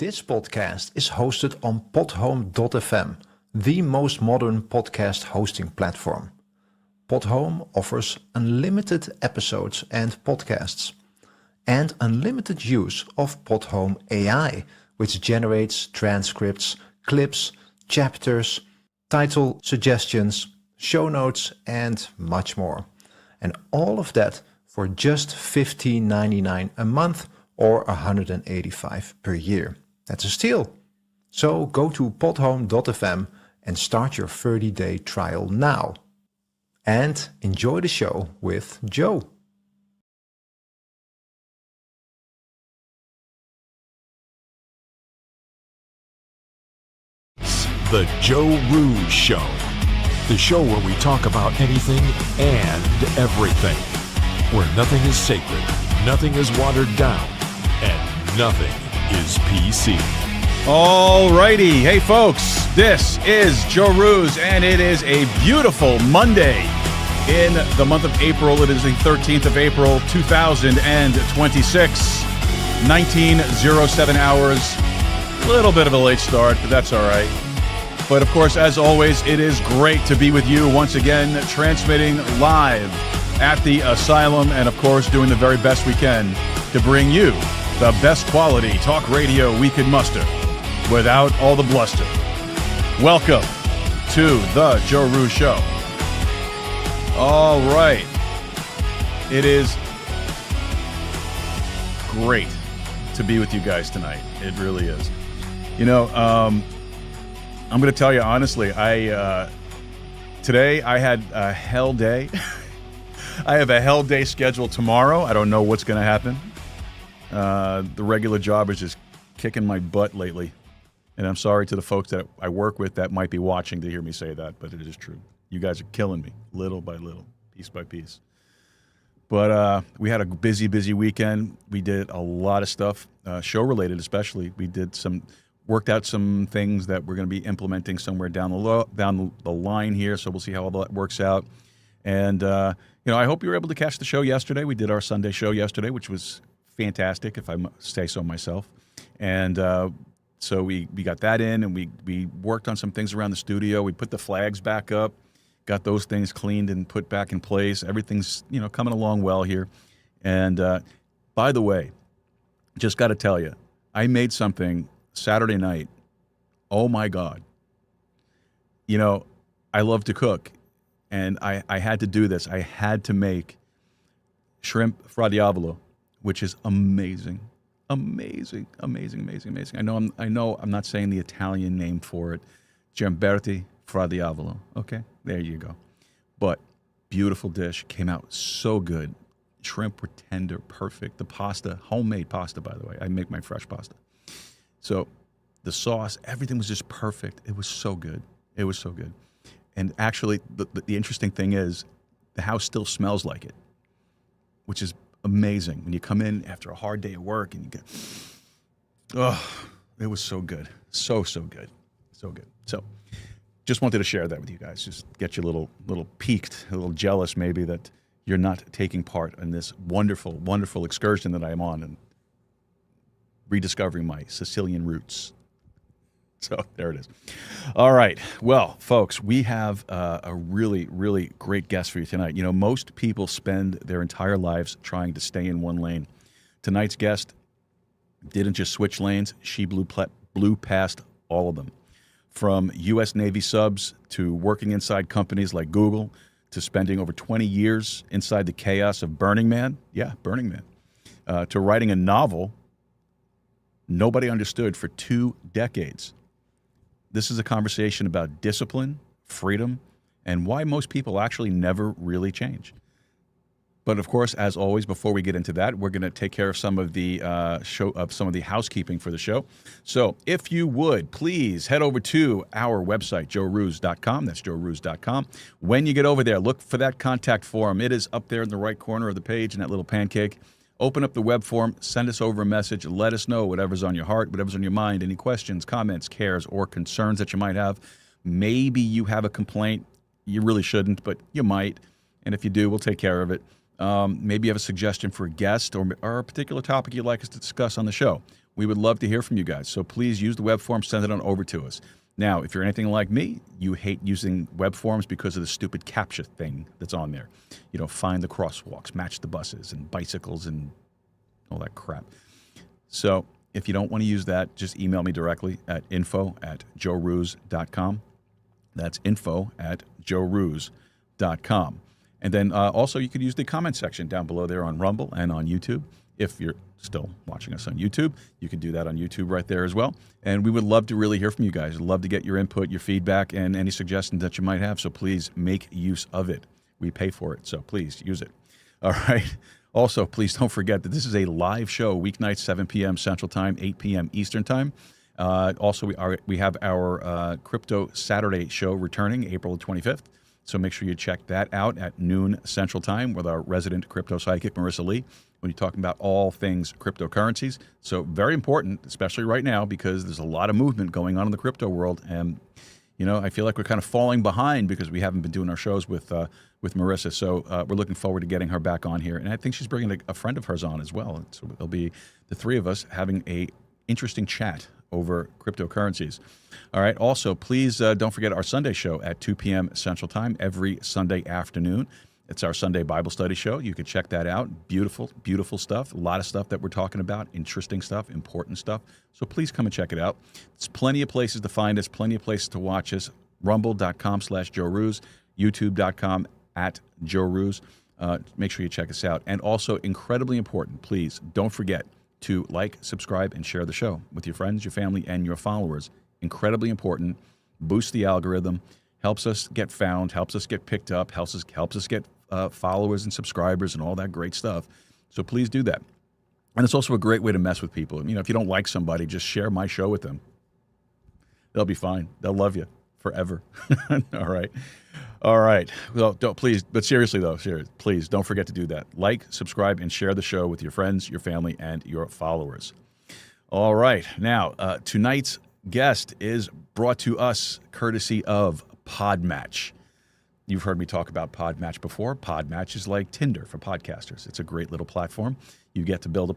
This podcast is hosted on podhome.fm, the most modern podcast hosting platform. Podhome offers unlimited episodes and podcasts, and unlimited use of Podhome AI, which generates transcripts, clips, chapters, title suggestions, show notes, and much more. And all of that for just $15.99 a month or $185 per year. That's a steal. So go to podhome.fm and start your 30-day trial now. And enjoy the show with Joe. The Joe Rooz Show. The show where we talk about anything and everything. Where nothing is sacred, nothing is watered down, and nothing is PC. Alrighty, hey folks, this is Joe Rooz, and it is a beautiful Monday in the month of April. It is the 13th of April, 2026, 19:07 hours. A little bit of a late start, but that's all right. But of course, as always, it is great to be with you once again, transmitting live at the Asylum, and of course, doing the very best we can to bring you the best quality talk radio we could muster without all the bluster. Welcome to the Joe Rooz Show. All right. It is great to be with you guys tonight. It really is. You know, I'm going to tell you honestly, today I had a hell day. I have a hell day scheduled tomorrow. I don't know what's going to happen. The regular job is just kicking my butt lately. And I'm sorry to the folks that I work with that might be watching to hear me say that, but it is true. You guys are killing me little by little, piece by piece. But we had a busy weekend. We did a lot of stuff, show-related especially. We worked out some things that we're going to be implementing somewhere down the line here, so we'll see how all that works out. And, I hope you were able to catch the show yesterday. We did our Sunday show yesterday, which was fantastic, if I say so myself. And so we got that in, and we worked on some things around the studio. We put the flags back up, got those things cleaned and put back in place. Everything's, coming along well here. And by the way, just got to tell you, I made something Saturday night. Oh, my God. I love to cook, and I had to do this. I had to make shrimp fra Diavolo, which is amazing. Amazing. I know I'm not saying the Italian name for it. Gamberi fra Diavolo. Okay, there you go. But beautiful dish. Came out so good. Shrimp were tender, perfect. The pasta, homemade pasta, by the way. I make my fresh pasta. So the sauce, everything was just perfect. It was so good. And actually, the interesting thing is the house still smells like it, which is amazing. When you come in after a hard day of work and you get, it was so good. So good. So just wanted to share that with you guys. Just get you a little piqued, a little jealous maybe that you're not taking part in this wonderful excursion that I am on and rediscovering my Sicilian roots. So there it is. All right. Well, folks, we have a really great guest for you tonight. Most people spend their entire lives trying to stay in one lane. Tonight's guest didn't just switch lanes. She blew past all of them. From U.S. Navy subs to working inside companies like Google to spending over 20 years inside the chaos of Burning Man. Yeah, Burning Man. To writing a novel nobody understood for 2 decades. This is a conversation about discipline, freedom, and why most people actually never really change. But of course, as always, before we get into that, we're going to take care of some of the housekeeping for the show. So if you would, please head over to our website, joerooz.com. That's joerooz.com. When you get over there, look for that contact form. It is up there in the right corner of the page in that little pancake. Open up the web form, send us over a message, let us know whatever's on your heart, whatever's on your mind, any questions, comments, cares, or concerns that you might have. Maybe you have a complaint. You really shouldn't, but you might. And if you do, we'll take care of it. Maybe you have a suggestion for a guest or a particular topic you'd like us to discuss on the show. We would love to hear from you guys. So please use the web form, send it on over to us. Now, if you're anything like me, you hate using web forms because of the stupid CAPTCHA thing that's on there. Find the crosswalks, match the buses and bicycles and all that crap. So if you don't want to use that, just email me directly at info@joerooz.com. That's info@joerooz.com. And then also you could use the comment section down below there on Rumble and on YouTube. If you're still watching us on YouTube, you can do that on YouTube right there as well. And we would love to really hear from you guys. We'd love to get your input, your feedback, and any suggestions that you might have. So please make use of it. We pay for it, so please use it. All right. Also, please don't forget that this is a live show, weeknights, 7 p.m. Central Time, 8 p.m. Eastern Time. Also, we have our Crypto Saturday show returning April 25th. So make sure you check that out at noon Central Time with our resident crypto psychic, Marissa Lee, when you're talking about all things cryptocurrencies. So very important, especially right now, because there's a lot of movement going on in the crypto world. And, I feel like we're kind of falling behind because we haven't been doing our shows with Marissa. So we're looking forward to getting her back on here. And I think she's bringing a friend of hers on as well. So it'll be the three of us having a interesting chat over cryptocurrencies. All right. Also, please don't forget our Sunday show at 2 p.m. Central Time every Sunday afternoon. It's our Sunday Bible study show. You can check that out. Beautiful, beautiful stuff. A lot of stuff that we're talking about, interesting stuff, important stuff. So please come and check it out. There's plenty of places to find us, plenty of places to watch us. Rumble.com/JoeRooz, YouTube.com/JoeRooz. Make sure you check us out. And also, incredibly important, please don't forget to like, subscribe, and share the show with your friends, your family, and your followers. Incredibly important. Boost the algorithm. Helps us get found, helps us get picked up, helps us get followers and subscribers and all that great stuff. So please do that. And it's also a great way to mess with people. If you don't like somebody, just share my show with them. They'll be fine. They'll love you forever. All right. All right. Well, seriously, please don't forget to do that. Like, subscribe, and share the show with your friends, your family, and your followers. All right. Now, tonight's guest is brought to us courtesy of Podmatch. You've heard me talk about Podmatch before. Podmatch is like Tinder for podcasters. It's a great little platform. You get to build a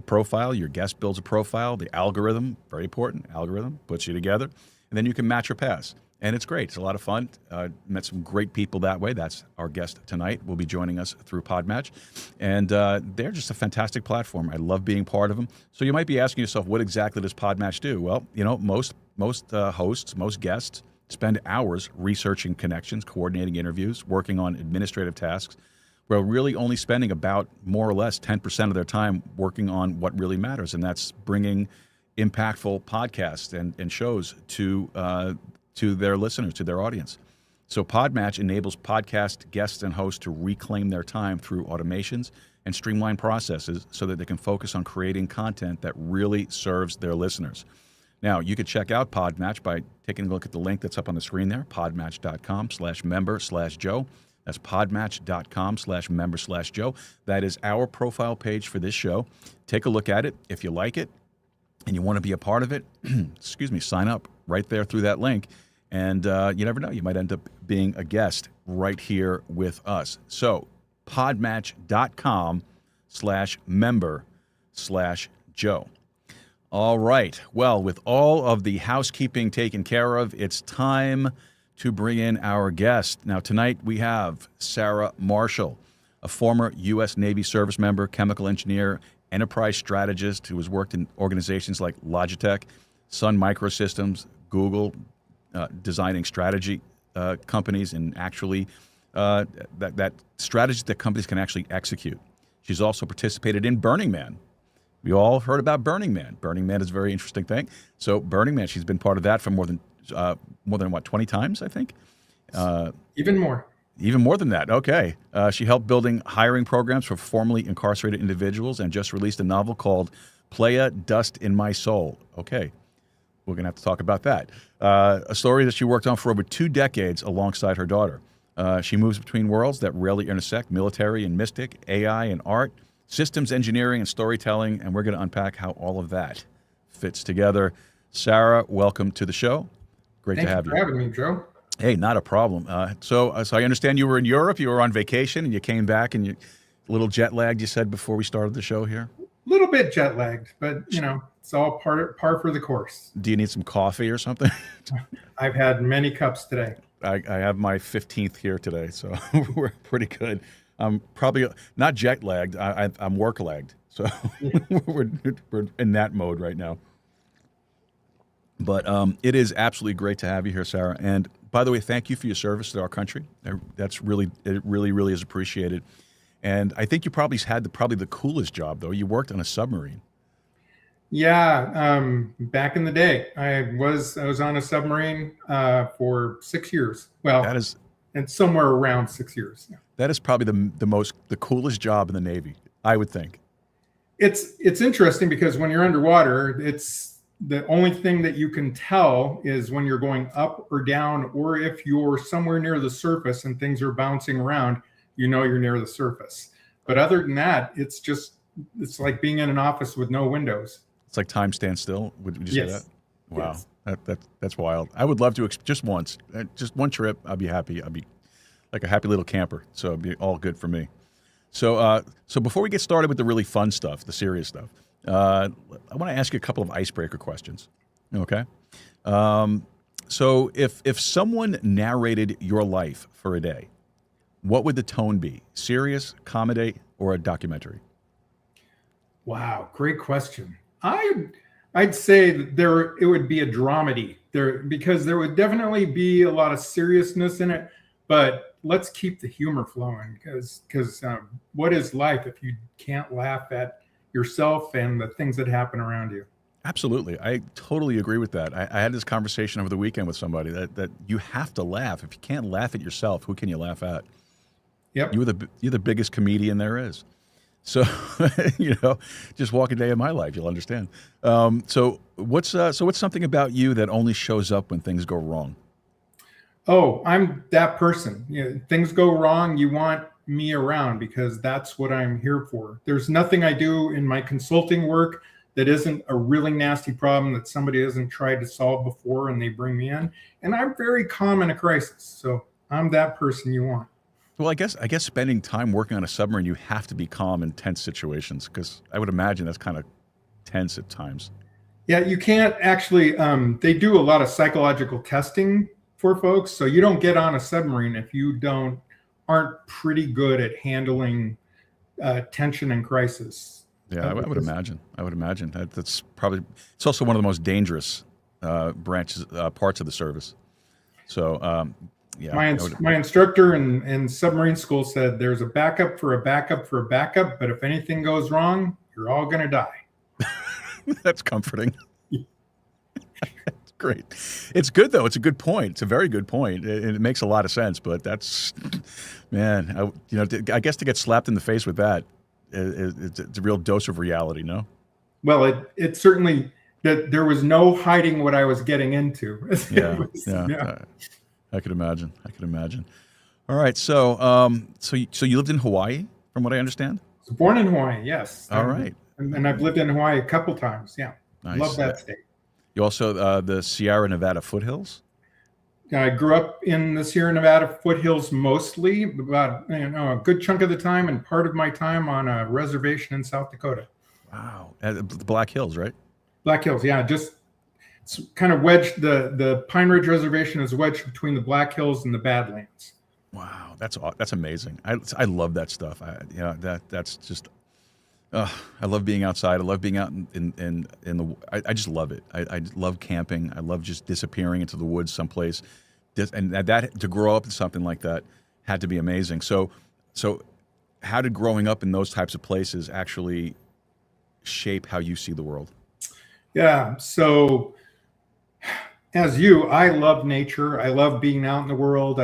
profile. Your guest builds a profile. The algorithm, very important, algorithm puts you together. And then you can match or pass. And it's great. It's a lot of fun. Met some great people that way. That's our guest tonight. Will be joining us through Podmatch. And they're just a fantastic platform. I love being part of them. So you might be asking yourself, what exactly does Podmatch do? Well, most hosts, most guests spend hours researching connections, coordinating interviews, working on administrative tasks. We're really only spending about more or less 10% of their time working on what really matters, and that's bringing impactful podcasts and shows to their listeners, to their audience. So Podmatch enables podcast guests and hosts to reclaim their time through automations and streamline processes so that they can focus on creating content that really serves their listeners. Now, you can check out Podmatch by taking a look at the link that's up on the screen there, podmatch.com/member/Joe. That's podmatch.com/member/Joe. That is our profile page for this show. Take a look at it. If you like it and you want to be a part of it, sign up right there through that link. And you never know, you might end up being a guest right here with us. So podmatch.com/member/Joe. All right. Well, with all of the housekeeping taken care of, it's time to bring in our guest. Now, tonight we have Sarah Marshall, a former U.S. Navy service member, chemical engineer, enterprise strategist who has worked in organizations like Logitech, Sun Microsystems, Google, designing strategy companies and actually that strategy that companies can actually execute. She's also participated in Burning Man. We all heard about Burning Man. Burning Man is a very interesting thing. So Burning Man, she's been part of that for more than 20 times, I think? Even more. Even more than that. Okay. She helped building hiring programs for formerly incarcerated individuals and just released a novel called Playa, Dust in My Soul. Okay. We're going to have to talk about that. A story that she worked on for over 2 decades alongside her daughter. She moves between worlds that rarely intersect, military and mystic, AI and art, systems engineering and storytelling, and we're going to unpack how all of that fits together. Sarah, welcome to the show. Great to have you. Thanks for having me, Joe. Hey, not a problem. So I understand you were in Europe, you were on vacation, and you came back, and you a little jet lagged, you said before we started the show here? little bit jet lagged, but it's all par for the course. Do you need some coffee or something? I've had many cups today. I have my 15th here today, so we're pretty good. I'm probably not jet lagged. I'm work lagged, so we're in that mode right now. But it is absolutely great to have you here, Sarah. And by the way, thank you for your service to our country. It really is appreciated. And I think you probably had the coolest job, though. You worked on a submarine. Yeah, back in the day, I was on a submarine for 6 years. Well, and somewhere around 6 years. Yeah. That is probably the coolest job in the Navy, I would think. It's interesting because when you're underwater, it's the only thing that you can tell is when you're going up or down, or if you're somewhere near the surface and things are bouncing around, you're near the surface. But other than that, it's like being in an office with no windows. It's like time stands still. Would you say that? Wow, yes. That's wild. I would love to just once, just one trip. I'd be happy. I'd be like a happy little camper. So it'd be all good for me. So before we get started with the really fun stuff, the serious stuff, I want to ask you a couple of icebreaker questions. Okay. So if someone narrated your life for a day, what would the tone be? Serious, comedy, or a documentary? Wow, great question. I'd say that it would be a dramedy because there would definitely be a lot of seriousness in it, but let's keep the humor flowing because what is life if you can't laugh at yourself and the things that happen around you? Absolutely. I totally agree with that. I had this conversation over the weekend with somebody that you have to laugh. If you can't laugh at yourself, who can you laugh at? Yep. You're the biggest comedian there is. So, just walk a day in my life, you'll understand. So what's something about you that only shows up when things go wrong? Oh, I'm that person. Things go wrong, you want me around because that's what I'm here for. There's nothing I do in my consulting work that isn't a really nasty problem that somebody hasn't tried to solve before and they bring me in. And I'm very calm in a crisis. So I'm that person you want. Well, I guess spending time working on a submarine, you have to be calm in tense situations because I would imagine that's kind of tense at times. Yeah, you can't actually. They do a lot of psychological testing for folks, so you don't get on a submarine if you aren't pretty good at handling tension and crisis. Yeah, I would imagine. That's probably. It's also one of the most dangerous parts of the service. So. Yeah, my instructor in submarine school said there's a backup for a backup for a backup, but if anything goes wrong, you're all going to die. That's comforting. That's great. It's good, though. It's a good point. It's a very good point. It makes a lot of sense, but that's, man, I guess to get slapped in the face with that, it's a real dose of reality, no? Well, it certainly, there was no hiding what I was getting into. Yeah. I could imagine. All right. So you lived in Hawaii, from what I understand? I was born in Hawaii, yes. All right. And I've lived in Hawaii a couple times. Yeah. Nice. Love that state. You also, the Sierra Nevada foothills? I grew up in the Sierra Nevada foothills mostly, about a good chunk of the time and part of my time on a reservation in South Dakota. Wow. The Black Hills, right? Black Hills, yeah. It's kind of wedged. The Pine Ridge Reservation is wedged between the Black Hills and the Badlands. Wow, that's amazing. I love that stuff. That's just. I love being outside. I love being out in the. I just love it. I love camping. I love just disappearing into the woods someplace, and that to grow up in something like that had to be amazing. So, how did growing up in those types of places actually shape how you see the world? Yeah. So. As I love nature. I love being out in the world.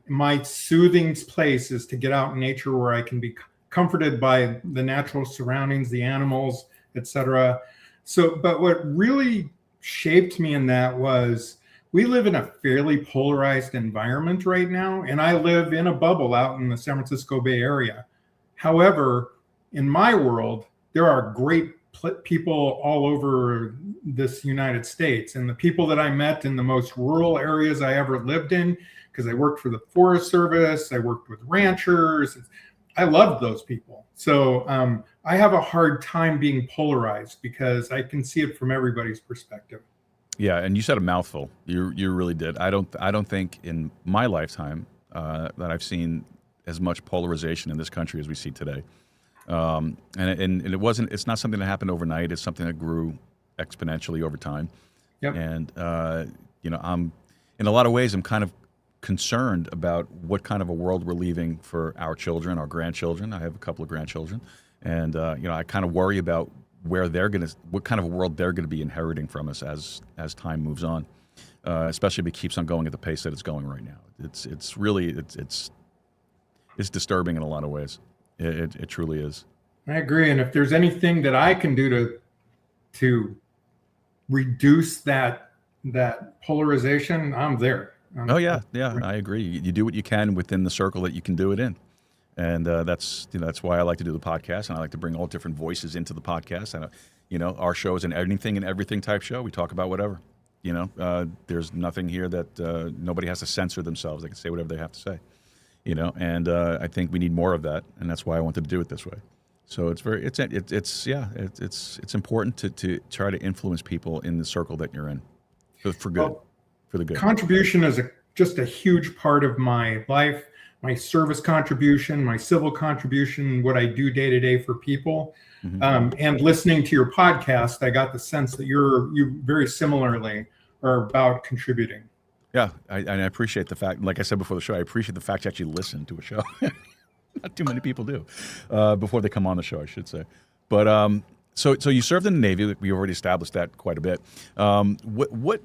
My soothing place is to get out in nature where I can be comforted by the natural surroundings, the animals, etc. So, but what really shaped me in that was we live in a fairly polarized environment right now, and I live in a bubble out in the San Francisco Bay Area. However, in my world, there are great people all over this United States, and the people that I met in the most rural areas I ever lived in, because I worked for the Forest Service, I worked with ranchers, I loved those people. So I have a hard time being polarized because I can see it from everybody's perspective. Yeah, and you said a mouthful. You really did. I don't think in my lifetime that I've seen as much polarization in this country as we see today. And it's not something that happened overnight. It's something that grew exponentially over time. Yep. And I'm in a lot of ways I'm kind of concerned about what kind of a world we're leaving for our children, our grandchildren. I have a couple of grandchildren, and I kind of worry about what kind of a world they're gonna be inheriting from us as time moves on, especially if it keeps on going at the pace that it's going right now. It's really disturbing in a lot of ways. It truly is. I agree, and if there's anything that I can do to reduce that polarization, I'm there. Yeah, I agree. You do what you can within the circle that you can do it in, and that's why I like to do the podcast, and I like to bring all different voices into the podcast. And our show is an anything and everything type show. We talk about whatever. There's nothing here that nobody has to censor themselves. They can say whatever they have to say. And I think we need more of that, and that's why I wanted to do it this way. So it's important to try to influence people in the circle that you're in, for good, for the good. Contribution is just a huge part of my life. My service contribution, my civil contribution, what I do day to day for people, and listening to your podcast, I got the sense that you very similarly are about contributing. Yeah, I appreciate the fact, like I said before the show, I appreciate the fact you actually listen to a show. Not too many people do before they come on the show, I should say. But so you served in the Navy. We already established that quite a bit. What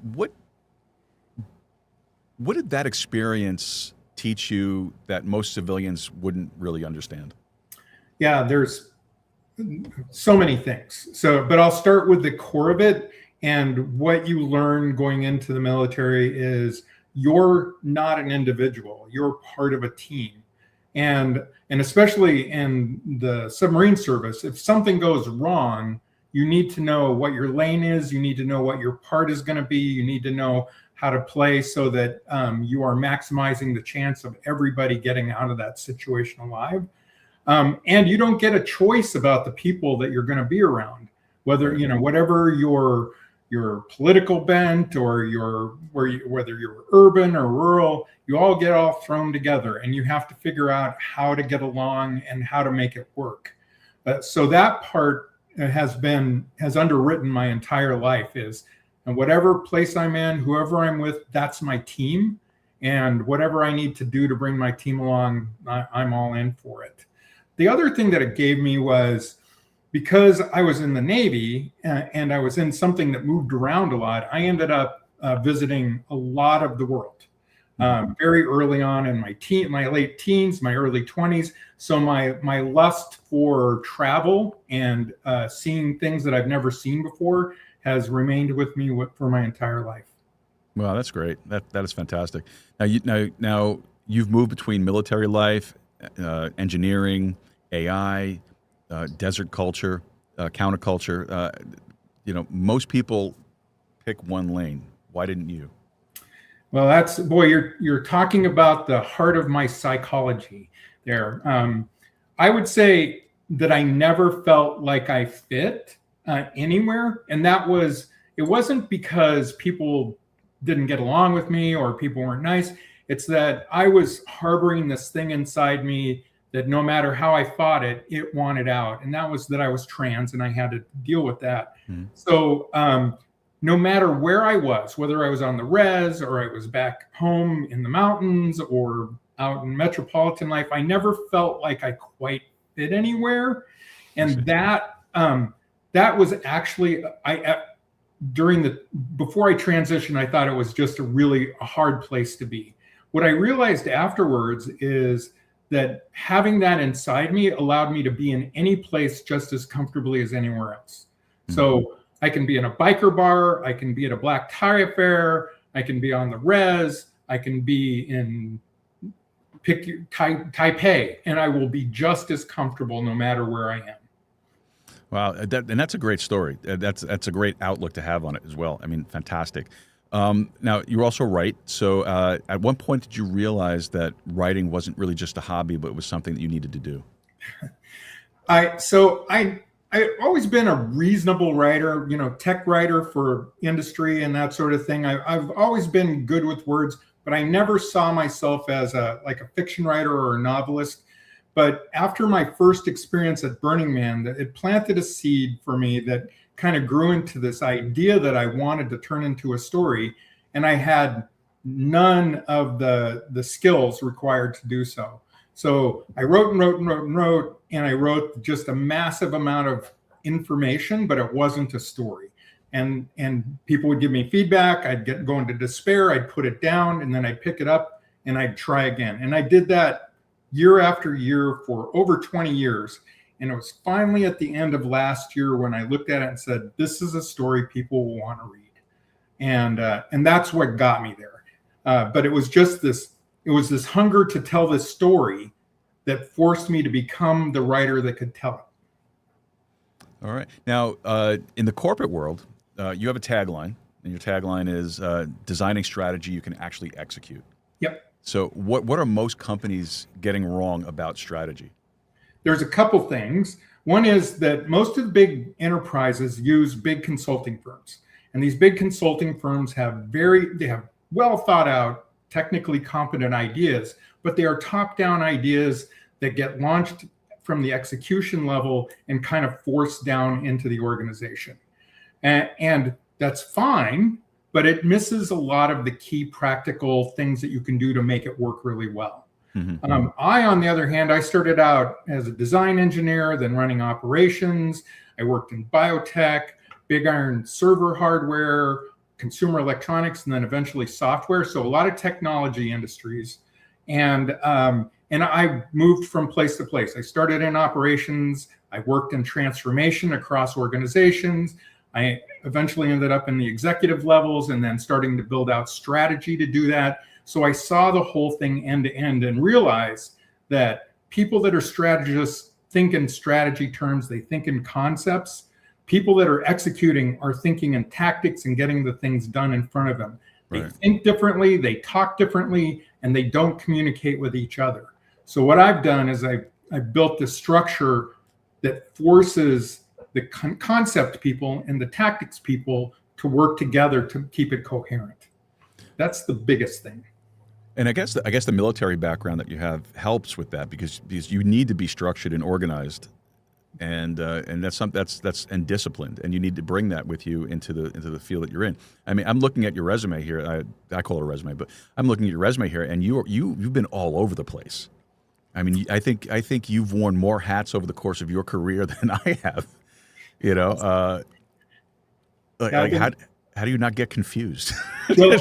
did that experience teach you that most civilians wouldn't really understand? Yeah, there's so many things. But I'll start with the core of it. And what you learn going into the military is you're not an individual. You're part of a team. And especially in the submarine service, if something goes wrong, you need to know what your lane is. You need to know what your part is going to be. You need to know how to play so that you are maximizing the chance of everybody getting out of that situation alive. And you don't get a choice about the people that you're going to be around, whether, whatever your political bent or whether you're urban or rural, you all get thrown together, and you have to figure out how to get along and how to make it work. So that part has underwritten my entire life is, and whatever place I'm in, whoever I'm with, that's my team. And whatever I need to do to bring my team along, I'm all in for it. The other thing that it gave me was, because I was in the Navy and I was in something that moved around a lot, I ended up visiting a lot of the world very early on in my late teens, my early 20s. So my lust for travel and seeing things that I've never seen before has remained with me for my entire life. Wow, that's great. That is fantastic. Now you've moved between military life, engineering, AI, desert culture, counterculture. Most people pick one lane. Why didn't you? Well, you're talking about the heart of my psychology there. I would say that I never felt like I fit anywhere, and it wasn't because people didn't get along with me or people weren't nice. It's that I was harboring this thing inside me that no matter how I fought it, it wanted out. And that was that I was trans and I had to deal with that. So no matter where I was, whether I was on the res or I was back home in the mountains or out in metropolitan life, I never felt like I quite fit anywhere. And that was actually, before I transitioned, I thought it was just a hard place to be. What I realized afterwards is that having that inside me allowed me to be in any place just as comfortably as anywhere else. So I can be in a biker bar, I can be at a black tie affair, I can be on the res, I can be in Taipei, and I will be just as comfortable no matter where I am. Wow, and that's a great story. That's a great outlook to have on it as well. I mean, fantastic. Now, you also write. So at what point did you realize that writing wasn't really just a hobby, but it was something that you needed to do? I've always been a reasonable writer, tech writer for industry and that sort of thing. I've always been good with words, but I never saw myself as a fiction writer or a novelist. But after my first experience at Burning Man, it planted a seed for me that kind of grew into this idea that I wanted to turn into a story. And I had none of the skills required to do so. So I wrote and wrote and wrote and wrote, and I wrote just a massive amount of information, but it wasn't a story. And people would give me feedback. I'd go into despair. I'd put it down, and then I'd pick it up and I'd try again. And I did that year after year for over 20 years. And it was finally at the end of last year when I looked at it and said, this is a story people will want to read. And that's what got me there. But it was just this hunger to tell this story that forced me to become the writer that could tell it. All right. Now, in the corporate world, you have a tagline, and your tagline is designing strategy you can actually execute. Yep. So what are most companies getting wrong about strategy? There's a couple things. One is that most of the big enterprises use big consulting firms. And these big consulting firms have well thought out, technically competent ideas, but they are top-down ideas that get launched from the execution level and kind of forced down into the organization. And that's fine, but it misses a lot of the key practical things that you can do to make it work really well. Mm-hmm. On the other hand, I started out as a design engineer, then running operations. I worked in biotech, big iron server hardware, consumer electronics, and then eventually software. So a lot of technology industries. And I moved from place to place. I started in operations. I worked in transformation across organizations. I eventually ended up in the executive levels and then starting to build out strategy to do that. So I saw the whole thing end to end and realized that people that are strategists think in strategy terms, they think in concepts. People that are executing are thinking in tactics and getting the things done in front of them. They think differently, they talk differently, and they don't communicate with each other. So what I've done is I've built this structure that forces the concept people and the tactics people to work together to keep it coherent. That's the biggest thing. And I guess the military background that you have helps with that because you need to be structured and organized, and that's and disciplined, and you need to bring that with you into the field that you're in. I mean, I'm looking at your resume here. I call it a resume, but I'm looking at your resume here, and you've been all over the place. I mean, I think you've worn more hats over the course of your career than I have. How do you not get confused? Well,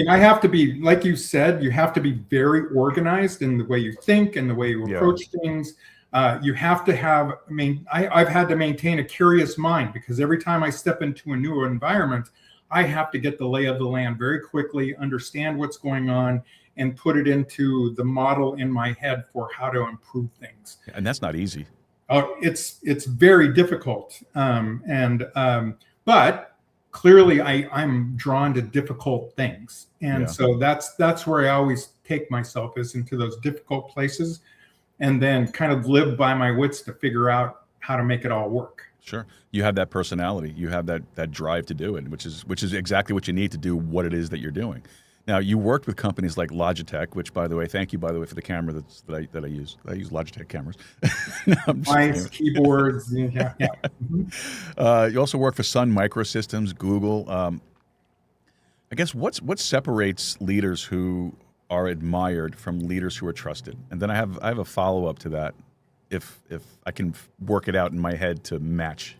I have to be, like you said, you have to be very organized in the way you think and the way you approach things. You have to have, I've had to maintain a curious mind because every time I step into a new environment, I have to get the lay of the land very quickly, understand what's going on, and put it into the model in my head for how to improve things. And that's not easy. It's very difficult. But clearly I'm drawn to difficult things. And so that's where I always take myself, is into those difficult places and then kind of live by my wits to figure out how to make it all work. Sure. You have that personality. You have that drive to do it, which is exactly what you need to do what it is that you're doing. Now, you worked with companies like Logitech, which, by the way, thank you, by the way, for the camera that I use. I use Logitech cameras. Nice keyboards. Yeah. Mm-hmm. You also work for Sun Microsystems, Google. I guess what separates leaders who are admired from leaders who are trusted? And then I have a follow-up to that, if I can work it out in my head to match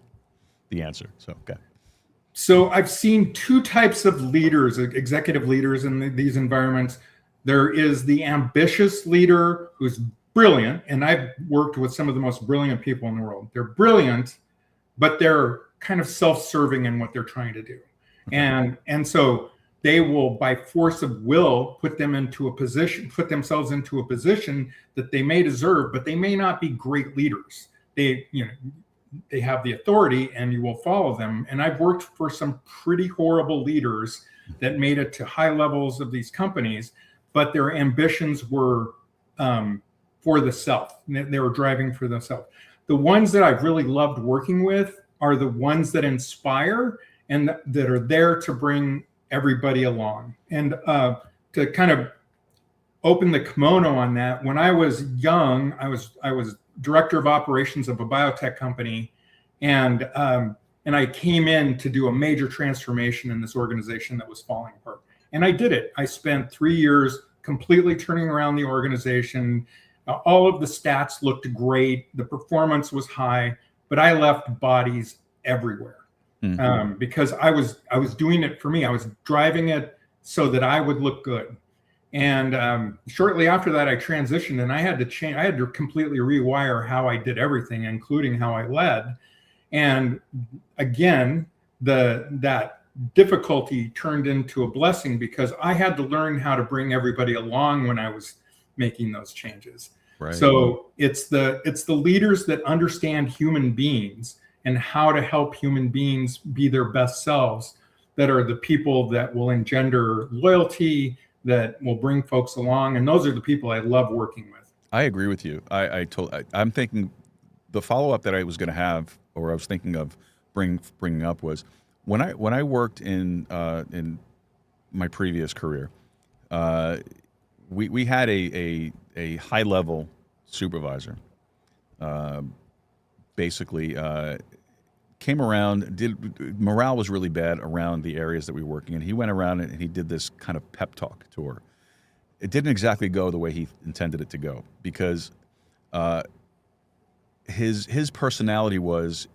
the answer. So, okay. So I've seen two types of leaders, executive leaders in these environments. There is the ambitious leader who's brilliant, and I've worked with some of the most brilliant people in the world. They're brilliant, but they're kind of self-serving in what they're trying to do. Okay. And so they will, by force of will, put themselves into a position that they may deserve, but they may not be great leaders. They have the authority and you will follow them. And I've worked for some pretty horrible leaders that made it to high levels of these companies, but their ambitions were for the self. They were driving for the self. The ones that I've really loved working with are the ones that inspire and that are there to bring everybody along. And to kind of open the kimono on that, when I was young, I was director of operations of a biotech company, and I came in to do a major transformation in this organization that was falling apart. And I did it. I spent 3 years completely turning around the organization. All of the stats looked great. The performance was high, but I left bodies everywhere because I was doing it for me. I was driving it so that I would look good. And shortly after that, I transitioned, and I had to change. I had to completely rewire how I did everything, including how I led. And again, that difficulty turned into a blessing because I had to learn how to bring everybody along when I was making those changes. Right. So it's the leaders that understand human beings and how to help human beings be their best selves that are the people that will engender loyalty, that will bring folks along. And those are the people I love working with. I agree with you. I'm thinking the follow-up that I was going to have, or I was thinking of bringing up, was when I worked in my previous career, we had a high-level supervisor, basically came around. Morale was really bad around the areas that we were working in. He went around and he did this kind of pep talk tour. It didn't exactly go the way he intended it to go because his personality was,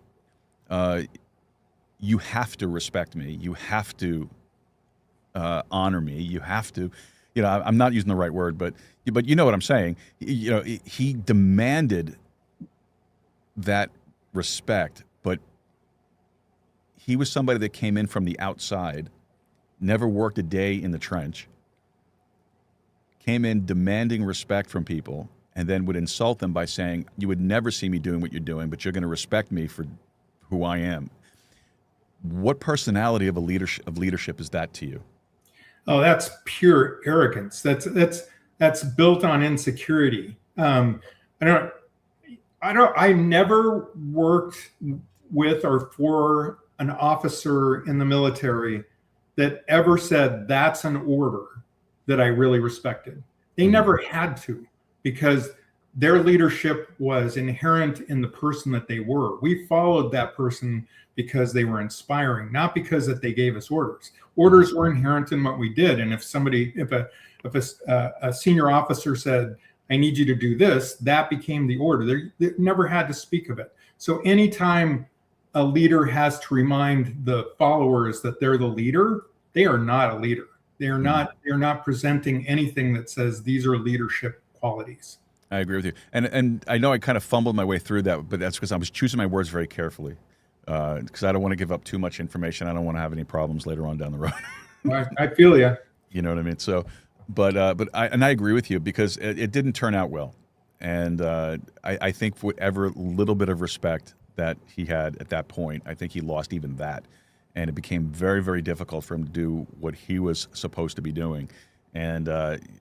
you have to respect me, you have to honor me, you have to, I'm not using the right word, but you know what I'm saying. He demanded that respect, but he was somebody that came in from the outside, never worked a day in the trench, came in demanding respect from people, and then would insult them by saying, you would never see me doing what you're doing, but you're going to respect me for who I am. What personality of leadership is that to you? Oh, that's pure arrogance. That's built on insecurity. I never worked with or for an officer in the military that ever said that's an order that I really respected. They never had to, because their leadership was inherent in the person that they were. We followed that person because they were inspiring, not because that they gave us orders. Orders were inherent in what we did. And if a senior officer said, I need you to do this, that became the order. They never had to speak of it. So anytime a leader has to remind the followers that they're the leader, they are not a leader. They are not presenting anything that says these are leadership qualities. I agree with you. And I know I kind of fumbled my way through that, but that's because I was choosing my words very carefully, because I don't want to give up too much information. I don't want to have any problems later on down the road. I feel you. You know what I mean? So, but I agree with you, because it didn't turn out well. And I think whatever little bit of respect that he had at that point, I think he lost even that. And it became very, very difficult for him to do what he was supposed to be doing. And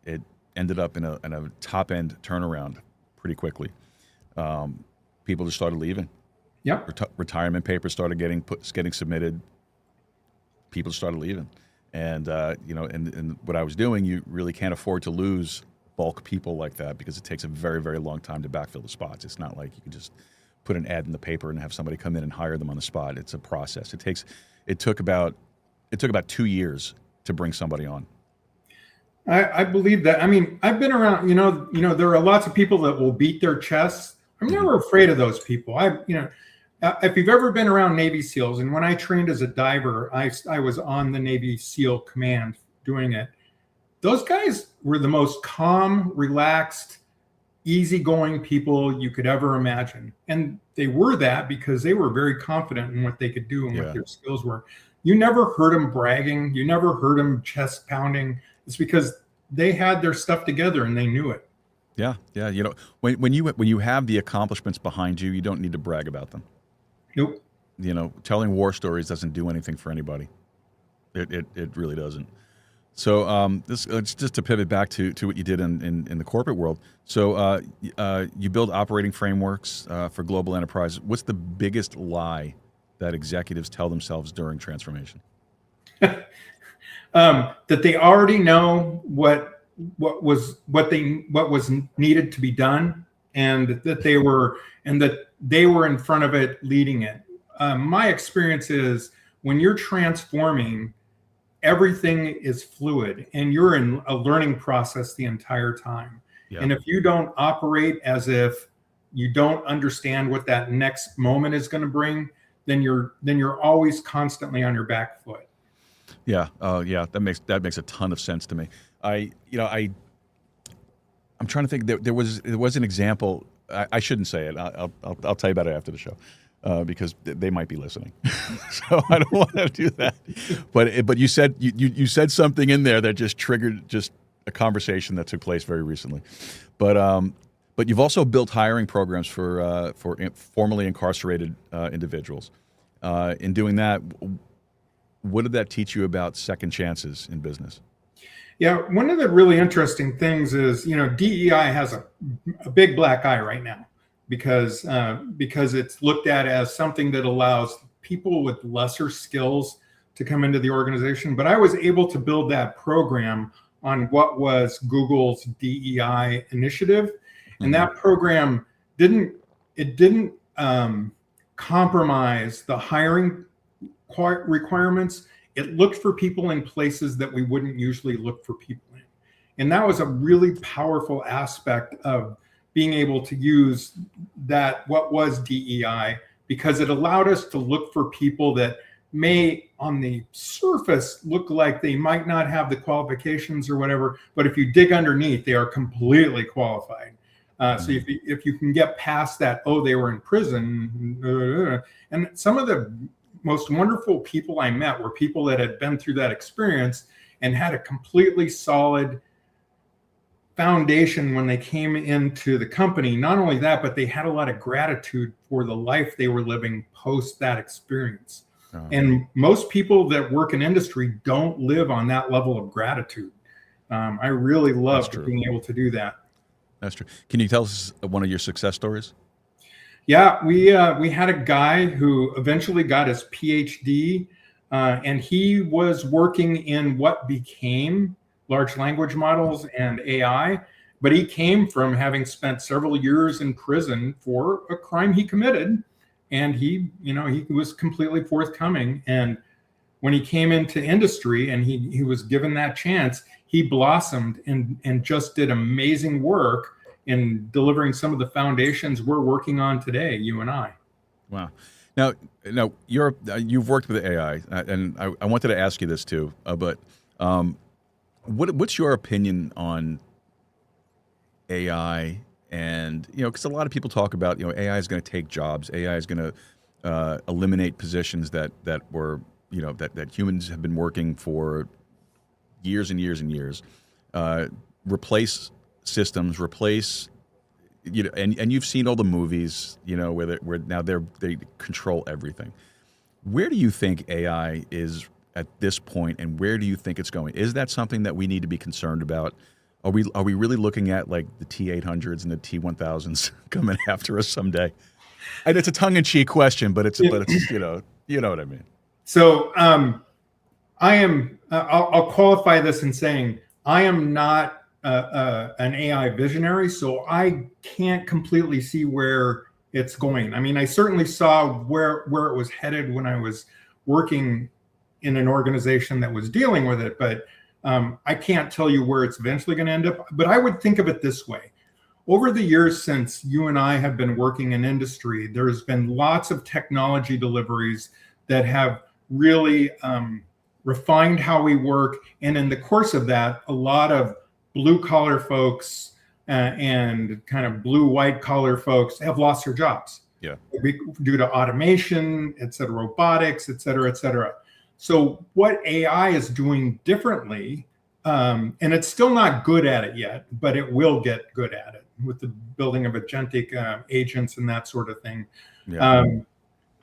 it ended up in a top-end turnaround pretty quickly. People just started leaving. Yep. Retirement papers started getting submitted. People started leaving. And, and what I was doing, you really can't afford to lose bulk people like that, because it takes a very, very long time to backfill the spots. It's not like you can just put an ad in the paper and have somebody come in and hire them on the spot. It's a process. It took about 2 years to bring somebody on. I believe that. I mean, I've been around, there are lots of people that will beat their chests. I'm never afraid of those people. If you've ever been around Navy SEALs, and when I trained as a diver, I was on the Navy SEAL command doing it. Those guys were the most calm, relaxed, easygoing people you could ever imagine. And they were that because they were very confident in what they could do and what their skills were. You never heard them bragging. You never heard them chest pounding. It's because they had their stuff together and they knew it. Yeah. When you have the accomplishments behind you, you don't need to brag about them. Nope. Telling war stories doesn't do anything for anybody. It really doesn't. So this just to pivot back to what you did in the corporate world. So you build operating frameworks for global enterprises. What's the biggest lie that executives tell themselves during transformation? That they already know what was needed to be done, and that they were in front of it, leading it. My experience is when you're transforming, everything is fluid and you're in a learning process the entire time. Yeah. And if you don't operate as if you don't understand what that next moment is going to bring, then you're always constantly on your back foot. Yeah. Yeah. That makes a ton of sense to me. I'm trying to think. There was an example. I shouldn't say it. I'll tell you about it after the show. Because they might be listening, so I don't want to do that. But you said you said something in there that just triggered just a conversation that took place very recently. But you've also built hiring programs for formerly incarcerated individuals. In doing that, what did that teach you about second chances in business? Yeah, one of the really interesting things is DEI has a big black eye right now. Because it's looked at as something that allows people with lesser skills to come into the organization. But I was able to build that program on what was Google's DEI initiative, and that program didn't compromise the hiring requirements. It looked for people in places that we wouldn't usually look for people in, and that was a really powerful aspect of being able to use that, what was DEI, because it allowed us to look for people that may on the surface look like they might not have the qualifications or whatever, but if you dig underneath, they are completely qualified. So if you can get past that, they were in prison, and some of the most wonderful people I met were people that had been through that experience and had a completely solid foundation when they came into the company. Not only that, but they had a lot of gratitude for the life they were living post that experience. And most people that work in industry don't live on that level of gratitude. I really loved being able to do that. That's true. Can you tell us one of your success stories? Yeah, we had a guy who eventually got his PhD, and he was working in what became large language models and AI, but he came from having spent several years in prison for a crime he committed, and he was completely forthcoming. And when he came into industry and he was given that chance, he blossomed and just did amazing work in delivering some of the foundations we're working on today, you and I. Wow. Now you've worked with AI, and I wanted to ask you this too, but what's your opinion on AI? And because a lot of people talk about AI is going to take jobs, AI is going to eliminate positions that were that humans have been working for years and years and years, replace systems, and you've seen all the movies, where now they control everything. Where do you think AI is at this point, and where do you think it's going? Is that something that we need to be concerned about? Are we really looking at like the T-800s and the T-1000s coming after us someday? And it's a tongue-in-cheek question, but it's you know what I mean. So I'll qualify this in saying I am not an AI visionary, so I can't completely see where it's going. I mean, I certainly saw where it was headed when I was working in an organization that was dealing with it, but I can't tell you where it's eventually going to end up. But I would think of it this way. Over the years since you and I have been working in industry, there's been lots of technology deliveries that have really refined how we work. And in the course of that, a lot of blue collar folks and kind of blue white collar folks have lost their jobs. Yeah. Due to automation, et cetera, robotics, et cetera, et cetera. So what AI is doing differently, and it's still not good at it yet, but it will get good at it with the building of agentic agents and that sort of thing. Yeah.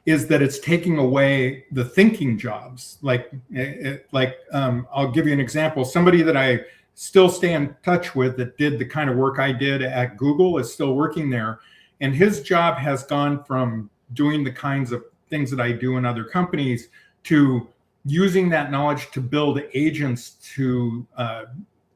is that it's taking away the thinking jobs. I'll give you an example. Somebody that I still stay in touch with that did the kind of work I did at Google is still working there. And his job has gone from doing the kinds of things that I do in other companies to using that knowledge to build agents to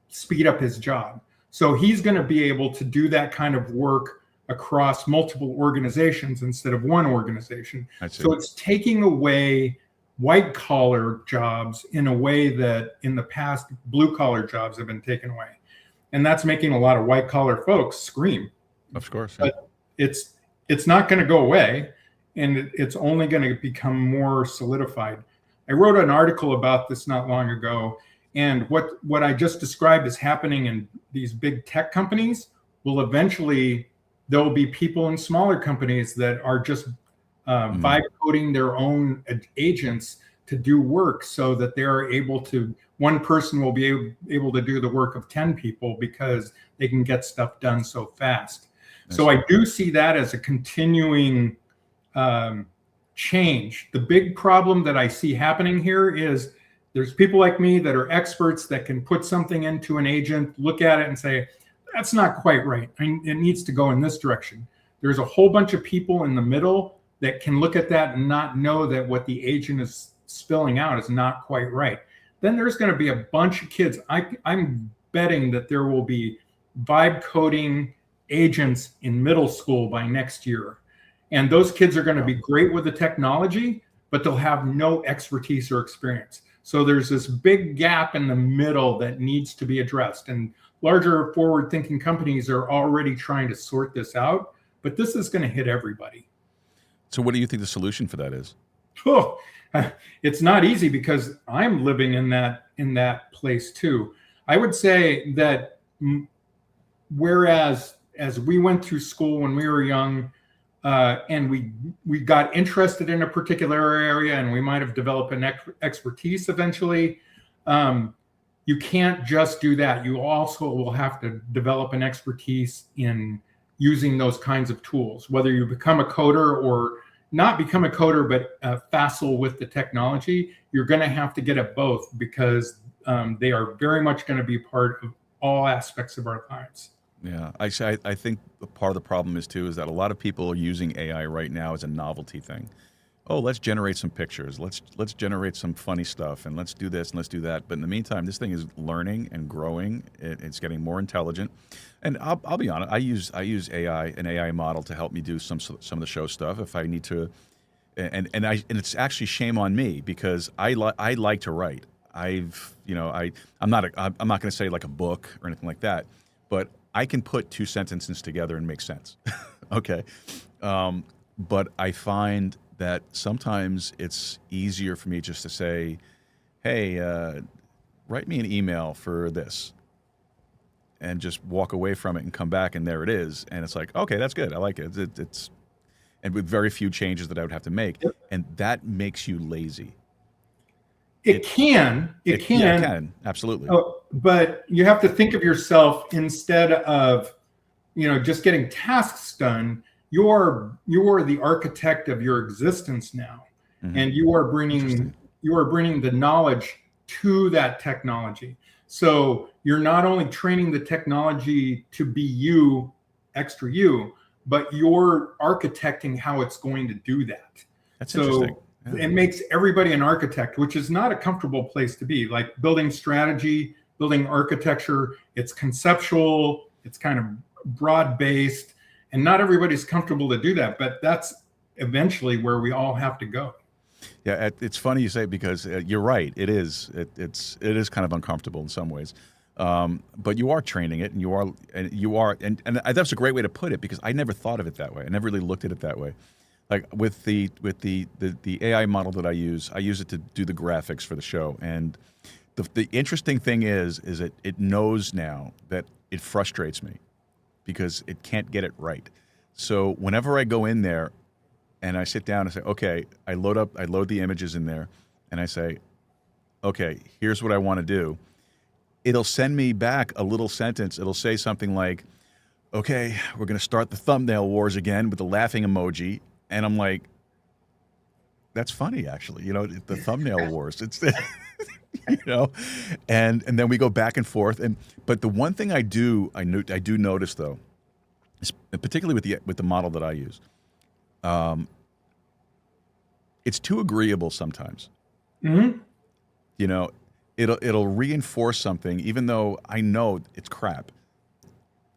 speed up his job. So he's going to be able to do that kind of work across multiple organizations instead of one organization. So it's taking away white collar jobs in a way that in the past blue collar jobs have been taken away. And that's making a lot of white collar folks scream. Of course. But it's not going to go away, and it's only going to become more solidified. I wrote an article about this not long ago, and what I just described is happening in these big tech companies will eventually, there will be people in smaller companies that are just vibe coding their own agents to do work so that they're able to, one person will be able to do the work of 10 people because they can get stuff done so fast. So I do see that as a continuing change. The big problem that I see happening here is there's people like me that are experts that can put something into an agent, look at it and say, that's not quite right. It needs to go in this direction. There's a whole bunch of people in the middle that can look at that and not know that what the agent is spilling out is not quite right. Then there's going to be a bunch of kids. I'm betting that there will be vibe coding agents in middle school by next year. And those kids are going to be great with the technology, but they'll have no expertise or experience. So there's this big gap in the middle that needs to be addressed. And larger forward-thinking companies are already trying to sort this out, but this is going to hit everybody. So what do you think the solution for that is? Oh, it's not easy because I'm living in that place too. I would say that whereas as we went through school when we were young, and we got interested in a particular area and we might have developed an expertise eventually, you can't just do that. You also will have to develop an expertise in using those kinds of tools, whether you become a coder or not become a coder, but facile with the technology. You're going to have to get at both because they are very much going to be part of all aspects of our lives. Yeah, I think part of the problem is too is that a lot of people are using AI right now as a novelty thing. Oh, let's generate some pictures. Let's generate some funny stuff, and let's do this and let's do that. But in the meantime, this thing is learning and growing. It's getting more intelligent. And I'll be honest, I use an AI model to help me do some of the show stuff if I need to. And it's actually shame on me because I like to write. I'm not going to say like a book or anything like that, but I can put two sentences together and make sense. Okay. But I find that sometimes it's easier for me just to say, hey, write me an email for this, and just walk away from it and come back and there it is. And it's like, okay, that's good. I like it. It's and with very few changes that I would have to make. Yep. And that makes you lazy. It can. Yeah, it can. Absolutely. But you have to think of yourself instead of, just getting tasks done. You're the architect of your existence now, and you are bringing the knowledge to that technology. So you're not only training the technology to be you, extra you, but you're architecting how it's going to do that. That's interesting. Yeah. It makes everybody an architect, which is not a comfortable place to be. Like building strategy, building architecture, it's conceptual, it's kind of broad-based, and not everybody's comfortable to do that, but that's eventually where we all have to go. Yeah, it's funny you say it because you're right. It is. It is kind of uncomfortable in some ways, but you are training it, and that's a great way to put it because I never thought of it that way. I never really looked at it that way. Like with the AI model that I use it to do the graphics for the show, and the interesting thing is that it knows now that it frustrates me because it can't get it right. So whenever I go in there and I sit down and say, okay, I load the images in there and I say, okay, here's what I want to do. It'll send me back a little sentence. It'll say something like, okay, we're going to start the thumbnail wars again with the laughing emoji. And I'm like, That's funny, actually. The thumbnail wars. It's you know, and then we go back and forth. But the one thing I do notice though, is particularly with the model that I use, it's too agreeable sometimes. Mm-hmm. It'll reinforce something, even though I know it's crap.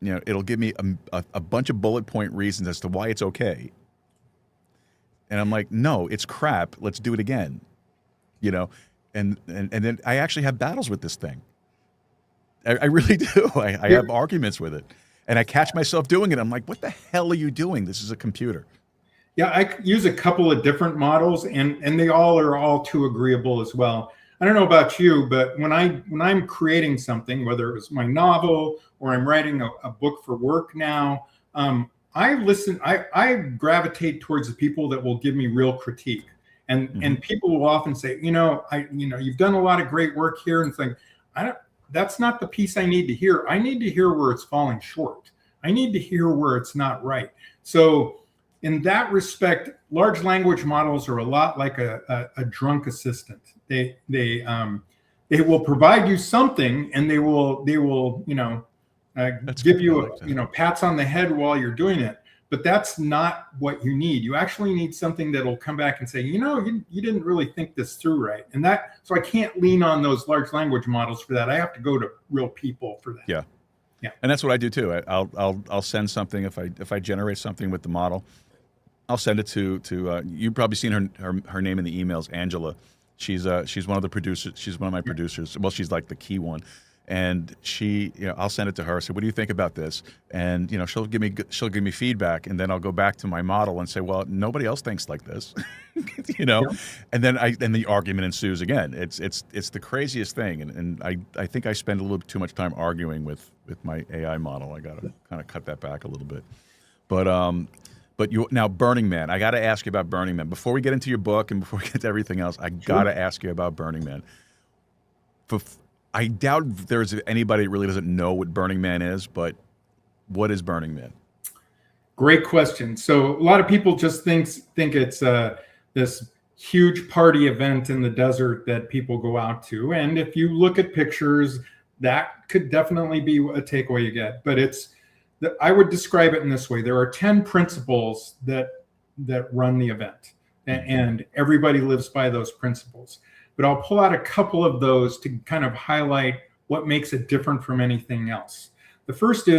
It'll give me a bunch of bullet point reasons as to why it's okay. And I'm like, no, it's crap. Let's do it again. And then I actually have battles with this thing. I really do. I have arguments with it. And I catch myself doing it. I'm like, what the hell are you doing? This is a computer. Yeah, I use a couple of different models, and they all are all too agreeable as well. I don't know about you, but when I'm creating something, whether it was my novel or I'm writing a book for work now, I gravitate towards the people that will give me real critique. And people will often say, you've done a lot of great work here, and it's like, that's not the piece I need to hear. I need to hear where it's falling short. I need to hear where it's not right. So in that respect, large language models are a lot like a drunk assistant. They will provide you something, and they will give you pats on the head while you're doing it. But that's not what you need. You actually need something that'll come back and say, you didn't really think this through right. So I can't lean on those large language models for that. I have to go to real people for that. Yeah. Yeah. And that's what I do too. I'll send something if I generate something with the model. I'll send it to you've probably seen her name in the emails, Angela. She's one of the producers. She's one of my producers. Well, she's like the key one. And I'll send it to her. Say, what do you think about this? And she'll give me feedback, and then I'll go back to my model and say, well, nobody else thinks like this, Yeah. And then the argument ensues again. It's the craziest thing, and I think I spend a little too much time arguing with my AI model. I got to kind of cut that back a little bit, but now Burning Man. I got to ask you about Burning Man before we get into your book and before we get to everything else. I got to ask you about Burning Man. I doubt there's anybody that really doesn't know what Burning Man is, but what is Burning Man? Great question. So a lot of people just think it's this huge party event in the desert that people go out to. And if you look at pictures, that could definitely be a takeaway you get. But I would describe it in this way. There are 10 principles that run the event, and everybody lives by those principles. But I'll pull out a couple of those to kind of highlight what makes it different from anything else. The first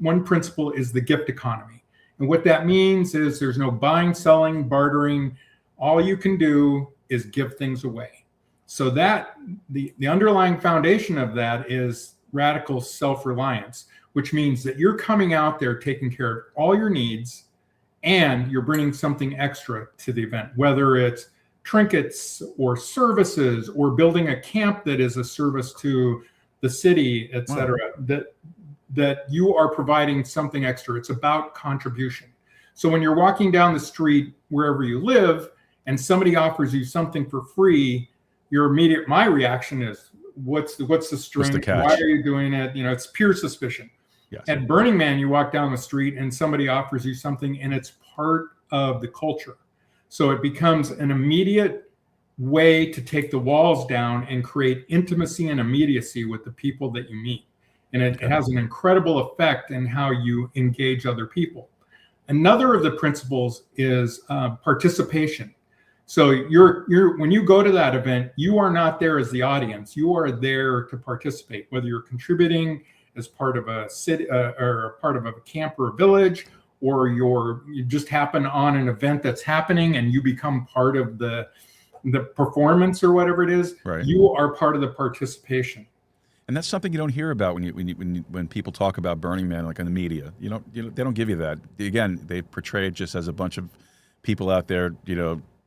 one principle is the gift economy. And what that means is there's no buying, selling, bartering. All you can do is give things away. So that the underlying foundation of that is radical self-reliance, which means that you're coming out there taking care of all your needs, and you're bringing something extra to the event, whether it's trinkets or services or building a camp that is a service to the city, et cetera, that you are providing something extra. It's about contribution. So when you're walking down the street wherever you live and somebody offers you something for free, my reaction is, what's the string? What's the catch? Why are you doing it? It's pure suspicion. Yes. At Burning Man, you walk down the street and somebody offers you something, and it's part of the culture. So it becomes an immediate way to take the walls down and create intimacy and immediacy with the people that you meet. And it has an incredible effect in how you engage other people. Another of the principles is participation. So when you go to that event, you are not there as the audience. You are there to participate, whether you're contributing as part of a city or part of a camp or a village, or you just happen on an event that's happening and you become part of the performance or whatever it is. Right. You are part of the participation. And that's something you don't hear about when people talk about Burning Man, like in the media. They don't give you that. Again, they portray it just as a bunch of people out there,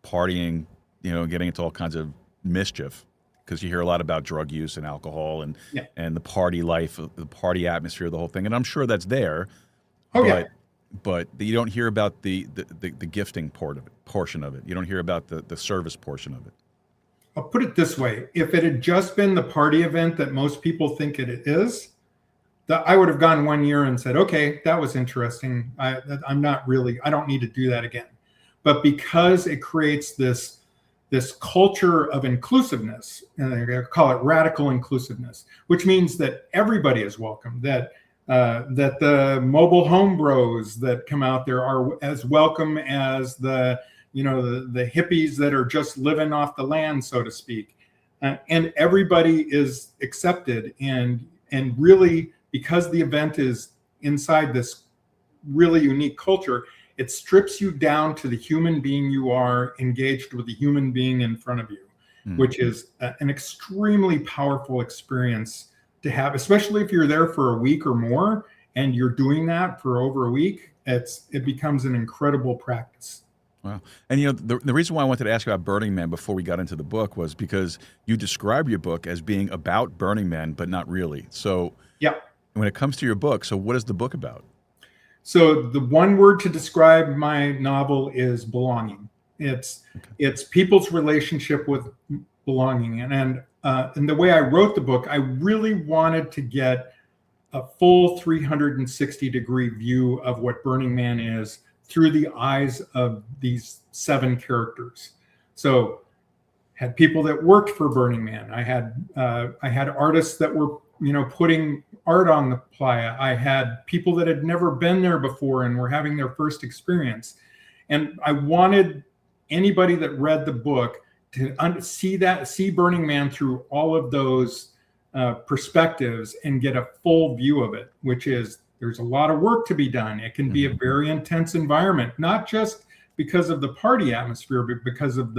partying, getting into all kinds of mischief, because you hear a lot about drug use and alcohol and the party life, the party atmosphere, the whole thing. And I'm sure that's there. But you don't hear about the gifting portion of it. You don't hear about the service portion of it. I'll put it this way. If it had just been the party event that most people think it is, I would have gone 1 year and said, okay, that was interesting. I don't need to do that again. But because it creates this this culture of inclusiveness, and they call it radical inclusiveness, which means that everybody is welcome, that the mobile home bros that come out there are as welcome as the hippies that are just living off the land, so to speak. And everybody is accepted, and really, because the event is inside this really unique culture, it strips you down to the human being you are, engaged with the human being in front of you, which is an extremely powerful experience to have, especially if you're there for a week or more and you're doing that for over a week. It becomes an incredible practice. Wow. And the reason why I wanted to ask you about Burning Man before we got into the book was because you describe your book as being about Burning Man, but not really. So yeah, when it comes to your book, so what is the book about? So the one word to describe my novel is belonging. It's people's relationship with belonging. And the way I wrote the book, I really wanted to get a full 360-degree view of what Burning Man is through the eyes of these 7 characters. So had people that worked for Burning Man. I had artists that were putting art on the playa. I had people that had never been there before and were having their first experience. And I wanted anybody that read the book to see Burning Man through all of those perspectives and get a full view of it, which is there's a lot of work to be done. It can be a very intense environment, not just because of the party atmosphere, but because of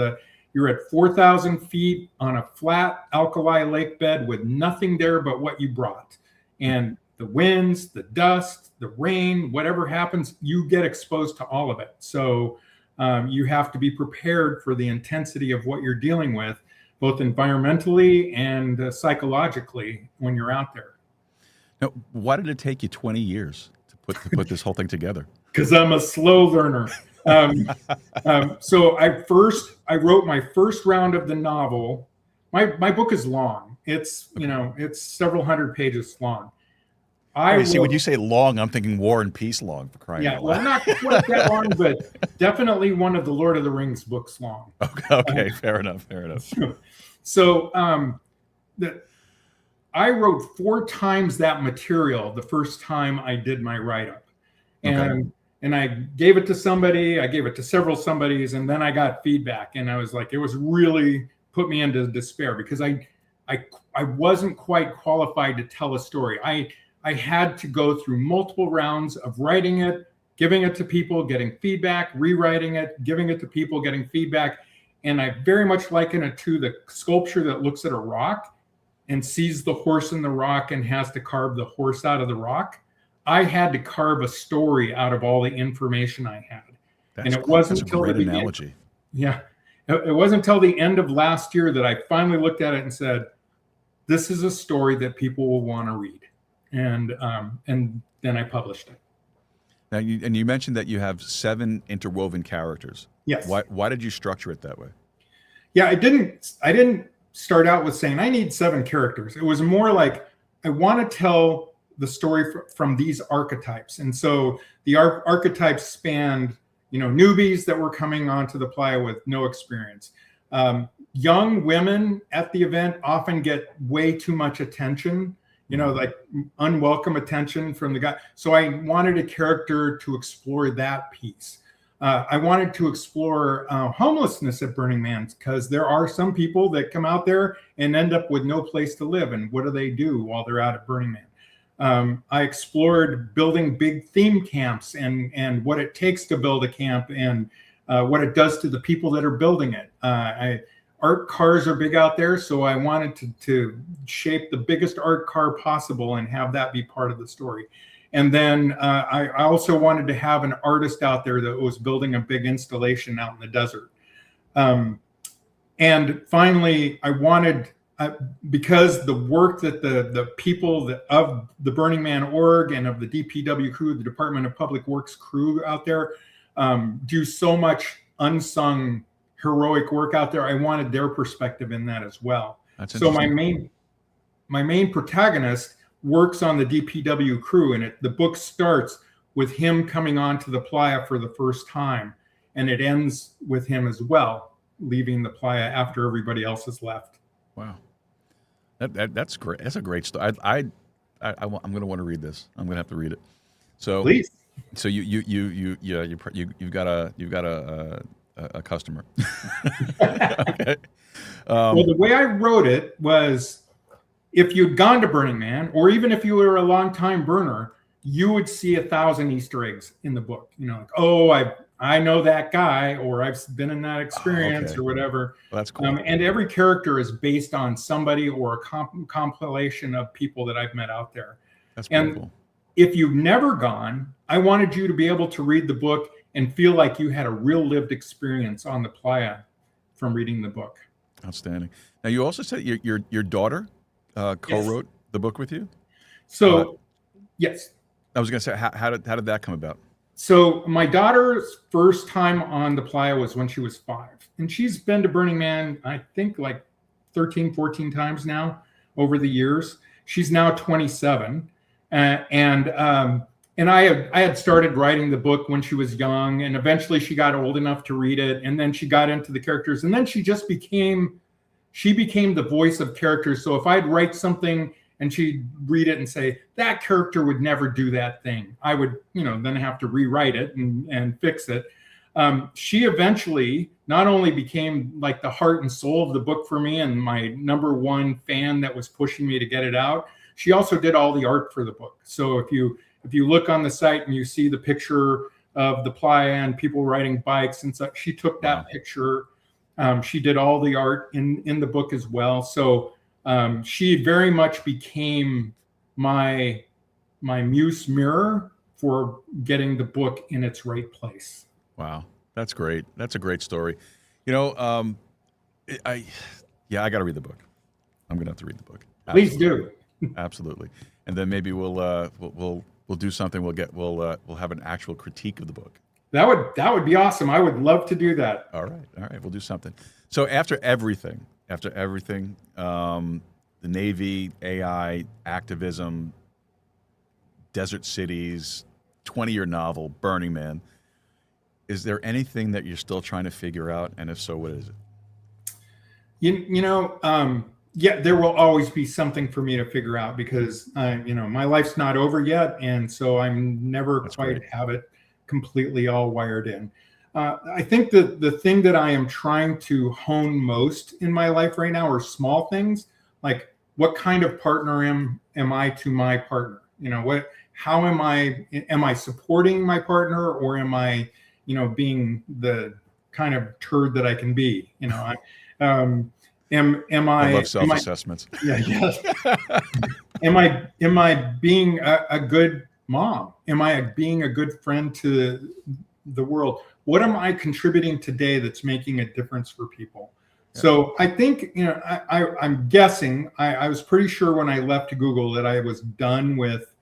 you're at 4,000 feet on a flat alkali lake bed with nothing there but what you brought. And the winds, the dust, the rain, whatever happens, you get exposed to all of it. So you have to be prepared for the intensity of what you're dealing with, both environmentally and psychologically when you're out there. Now, why did it take you 20 years to put this whole thing together? Because I'm a slow learner. So I wrote my first round of the novel. My book is long. It's several hundred pages long. When you say long, I'm thinking War and Peace long, for crying out loud. Well, not quite that long, but definitely one of the Lord of the Rings books long. Okay, fair enough. So I wrote 4 times that material the first time I did my write-up. And I gave it to somebody, I gave it to several somebodies, and then I got feedback. And I was like, it was really put me into despair because I wasn't quite qualified to tell a story. I had to go through multiple rounds of writing it, giving it to people, getting feedback, rewriting it, giving it to people, getting feedback. And I very much liken it to the sculpture that looks at a rock and sees the horse in the rock and has to carve the horse out of the rock. I had to carve a story out of all the information I had. It wasn't until the analogy. Yeah. It wasn't until the end of last year that I finally looked at it and said, this is a story that people will want to read. And then I published it. Now, you mentioned that you have 7 interwoven characters. Yes. Why did you structure it that way? Yeah, I didn't start out with saying I need 7 characters. It was more like I want to tell the story from these archetypes. And so the archetypes spanned, newbies that were coming onto the playa with no experience. Young women at the event often get way too much attention, like unwelcome attention from the guy. So I wanted a character to explore that piece. I wanted to explore homelessness at Burning Man because there are some people that come out there and end up with no place to live. And what do they do while they're out at Burning Man? I explored building big theme camps and what it takes to build a camp and what it does to the people that are building it. Art cars are big out there, so I wanted to shape the biggest art car possible and have that be part of the story. And then I also wanted to have an artist out there that was building a big installation out in the desert. And finally, I wanted, because the work that the people of the Burning Man org and of the DPW crew, the Department of Public Works crew out there, do so much unsung heroic work out there, I wanted their perspective in that as well. So my main protagonist works on the DPW crew, and the book starts with him coming onto the playa for the first time, and it ends with him as well. leaving the Playa after everybody else has left. Wow. That's great. That's a great story. I'm going to want to read this. I'm going to have to read it. So Please. So you've got a customer. Okay. Well, the way I wrote it was, if you'd gone to Burning Man, or even if you were a long-time burner, you would see 1,000 Easter eggs in the book. You know, like, oh, I know that guy, or I've been in that experience, okay. or whatever. Well, that's cool. And every character is based on somebody or a compilation of people that I've met out there. That's pretty cool. If you've never gone, I wanted you to be able to read the book and feel like you had a real lived experience on the Playa from reading the book. Outstanding. Now, you also said your daughter co-wrote the book with you? So, yes. I was going to say, how did that come about? So my daughter's first time on the Playa was when she was 5. And she's been to Burning Man, I think, like 13, 14 times now over the years. She's now 27. And I had started writing the book when she was young, and eventually she got old enough to read it, and then she got into the characters, and then she became the voice of characters. So if I'd write something and she'd read it and say, that character would never do that thing, I would, then have to rewrite it and fix it. She eventually not only became like the heart and soul of the book for me and my number one fan that was pushing me to get it out, she also did all the art for the book. So if you look on the site and you see the picture of the Playa and people riding bikes and such, she took that picture. She did all the art in the book as well. So she very much became my muse mirror for getting the book in its right place. Wow, that's great. That's a great story. I got to read the book. I'm gonna have to read the book. Please do. Absolutely, and then maybe we'll do something. We'll have an actual critique of the book. That would be awesome. I would love to do that. All right, we'll do something. So after everything, the Navy, AI, activism, desert cities, 20-year novel, Burning Man, is there anything that you're still trying to figure out? And if so, what is it? Yeah, there will always be something for me to figure out because, my life's not over yet. And so I'm never have it completely all wired in. I think that the thing that I am trying to hone most in my life right now are small things, like what kind of partner am I to my partner? How am I supporting my partner, or am I, being the kind of turd that I can be? I love self-assessments. Yes. Am I being a good mom? Am I being a good friend to the world? What am I contributing today that's making a difference for people? Yeah. So I think, I'm guessing, I was pretty sure when I left Google that I was done with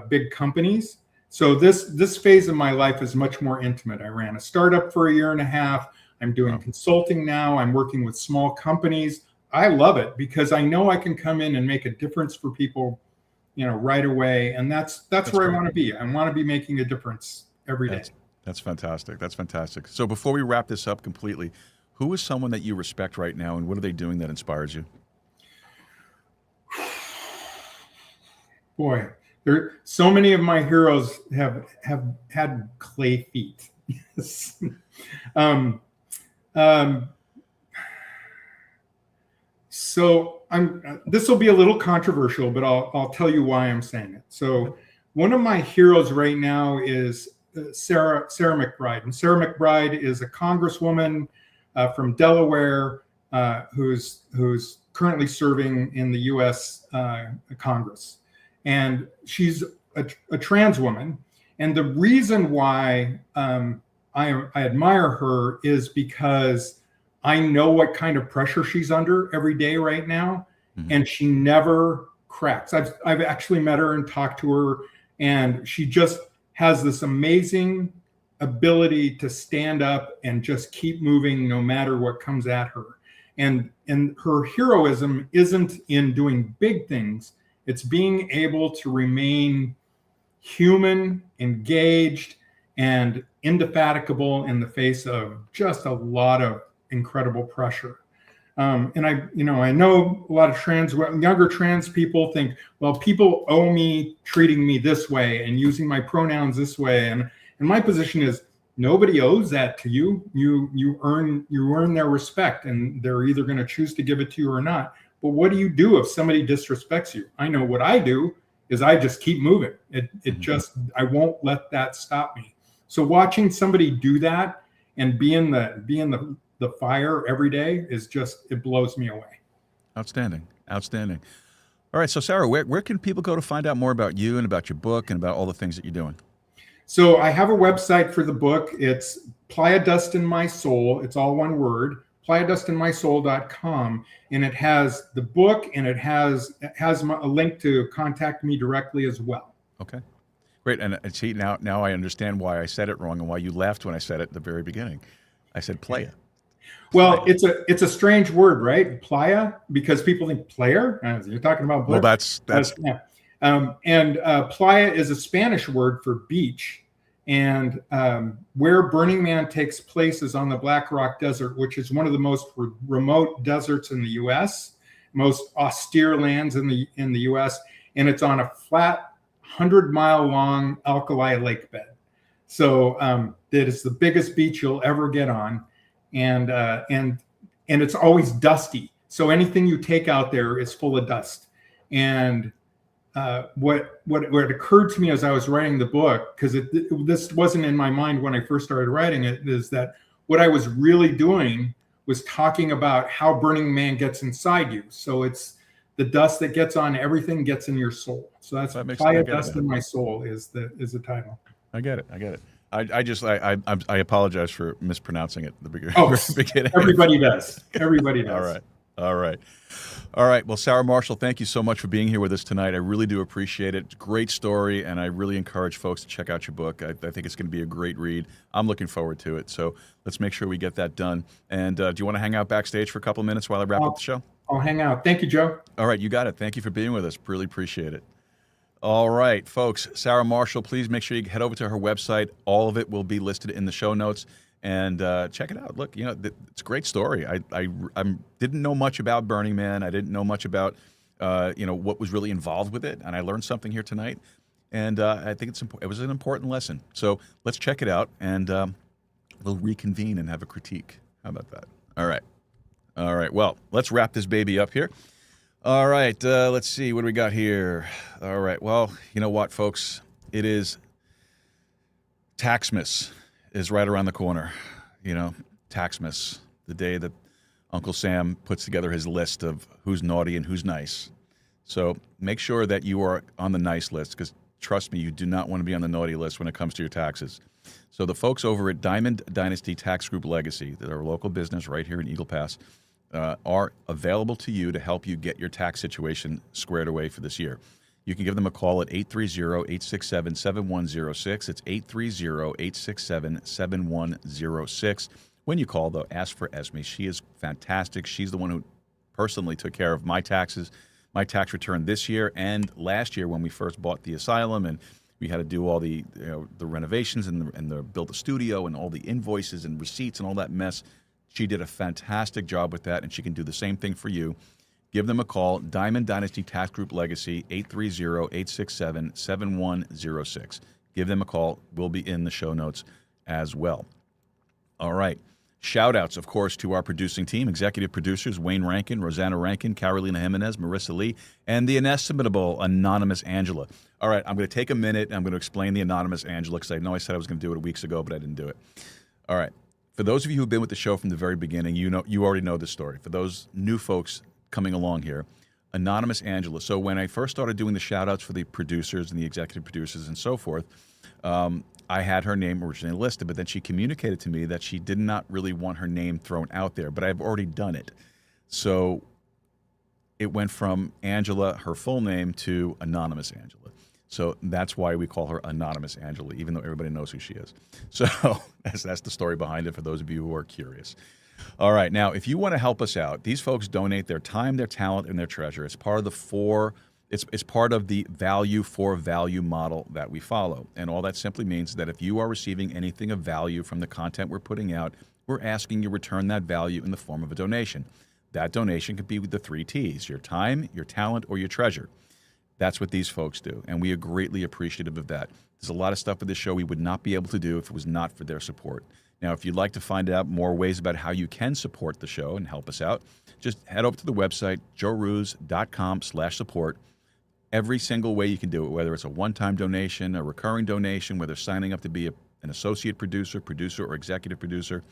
big companies. So this phase of my life is much more intimate. I ran a startup for 1.5 years. I'm doing consulting now. I'm working with small companies. I love it because I know I can come in and make a difference for people, right away. And that's where I want to be. I want to be making a difference every day. That's fantastic. That's fantastic. So before we wrap this up completely, who is someone that you respect right now, and what are they doing that inspires you? Boy, so many of my heroes have had clay feet. Yes. So this will be a little controversial, but I'll tell you why I'm saying it. So one of my heroes right now is Sarah McBride. And Sarah McBride is a congresswoman from Delaware who's currently serving in the U.S. Congress. And she's a trans woman. And the reason why I admire her is because I know what kind of pressure she's under every day right now. Mm-hmm. And she never cracks. I've actually met her and talked to her, and she just has this amazing ability to stand up and just keep moving no matter what comes at her. And her heroism isn't in doing big things. It's being able to remain human, engaged, and indefatigable in the face of just a lot of incredible pressure. And I know a lot of younger trans people think, well, people owe me treating me this way and using my pronouns this way. And my position is nobody owes that to you. You earn their respect, and they're either going to choose to give it to you or not. But what do you do if somebody disrespects you? I know what I do is I just keep moving. I won't let that stop me. So watching somebody do that and be in the fire every day it blows me away. Outstanding. All right, so Sarah, where can people go to find out more about you and about your book and about all the things that you're doing? So I have a website for the book. It's Playa Dust in My Soul. It's all one word, playadustinmysoul.com. And it has the book, and it has a link to contact me directly as well. Okay, great. And see, now I understand why I said it wrong and why you laughed when I said it at the very beginning. I said playa. Well, it's a strange word, right? Playa, because people think player. You're talking about. Well, that's yeah. Playa is a Spanish word for beach, and where Burning Man takes place is on the Black Rock Desert, which is one of the most remote deserts in the U.S., most austere lands in the U.S., and it's on a flat 100-mile-long alkali lake bed. So it is the biggest beach you'll ever get on, and it's always dusty. So anything you take out there is full of dust. And what occurred to me as I was writing the book, because this wasn't in my mind when I first started writing it, is that what I was really doing was talking about how Burning Man gets inside you. So it's the dust that gets on everything gets in your soul. So that's Playa Dust in My Soul is the title. I get it. I apologize for mispronouncing it at the beginning. Oh, everybody does. Everybody does. All right. Well, Sarah Marshall, thank you so much for being here with us tonight. I really do appreciate it. It's a great story, and I really encourage folks to check out your book. I think it's going to be a great read. I'm looking forward to it. So let's make sure we get that done. And do you want to hang out backstage for a couple of minutes while I wrap up the show? I'll hang out. Thank you, Joe. All right, you got it. Thank you for being with us. Really appreciate it. All right, folks. Sarah Marshall, please make sure you head over to her website. All of it will be listed in the show notes. And check it out. Look, it's a great story. I didn't know much about Burning Man. I didn't know much about, what was really involved with it. And I learned something here tonight. And I think it was an important lesson. So let's check it out, and we'll reconvene and have a critique. How about that? All right. Well, let's wrap this baby up here. All right. Let's see. What do we got here? All right. Well, you know what, folks? It is Taxmas. Is right around the corner, Taxmas, the day that Uncle Sam puts together his list of who's naughty and who's nice. So make sure that you are on the nice list, because trust me, you do not want to be on the naughty list when it comes to your taxes. So the folks over at Diamond Dynasty Tax Group Legacy, that are a local business right here in Eagle Pass, are available to you to help you get your tax situation squared away for this year. You can give them a call at 830-867-7106. It's 830-867-7106. When you call, though, ask for Esme. She is fantastic. She's the one who personally took care of my taxes, my tax return this year and last year when we first bought the asylum, and we had to do all the the renovations and build the studio and all the invoices and receipts and all that mess. She did a fantastic job with that, and she can do the same thing for you. Give them a call, Diamond Dynasty Tax Group Legacy, 830-867-7106. Give them a call. We'll be in the show notes as well. All right. Shout-outs, of course, to our producing team, executive producers Wayne Rankin, Rosanna Rankin, Carolina Jimenez, Marissa Lee, and the inestimable Anonymous Angela. All right, I'm going to take a minute, and I'm going to explain the Anonymous Angela, because I know I said I was going to do it weeks ago, but I didn't do it. All right. For those of you who've been with the show from the very beginning, you already know the story. For those new folks coming along here, Anonymous Angela. So when I first started doing the shout-outs for the producers and the executive producers and so forth, I had her name originally listed, but then she communicated to me that she did not really want her name thrown out there, but I've already done it. So it went from Angela, her full name, to Anonymous Angela. So that's why we call her Anonymous Angela, even though everybody knows who she is. So that's the story behind it for those of you who are curious. All right. Now, if you want to help us out, these folks donate their time, their talent, and their treasure. It's part of the 4 It's part of the value for value model that we follow. And all that simply means that if you are receiving anything of value from the content we're putting out, we're asking you to return that value in the form of a donation. That donation could be with the 3 T's: your time, your talent, or your treasure. That's what these folks do, and we are greatly appreciative of that. There's a lot of stuff with this show we would not be able to do if it was not for their support. Now, if you'd like to find out more ways about how you can support the show and help us out, just head over to the website, joerooz.com/support. Every single way you can do it, whether it's a one-time donation, a recurring donation, whether signing up to be an associate producer, or executive producer,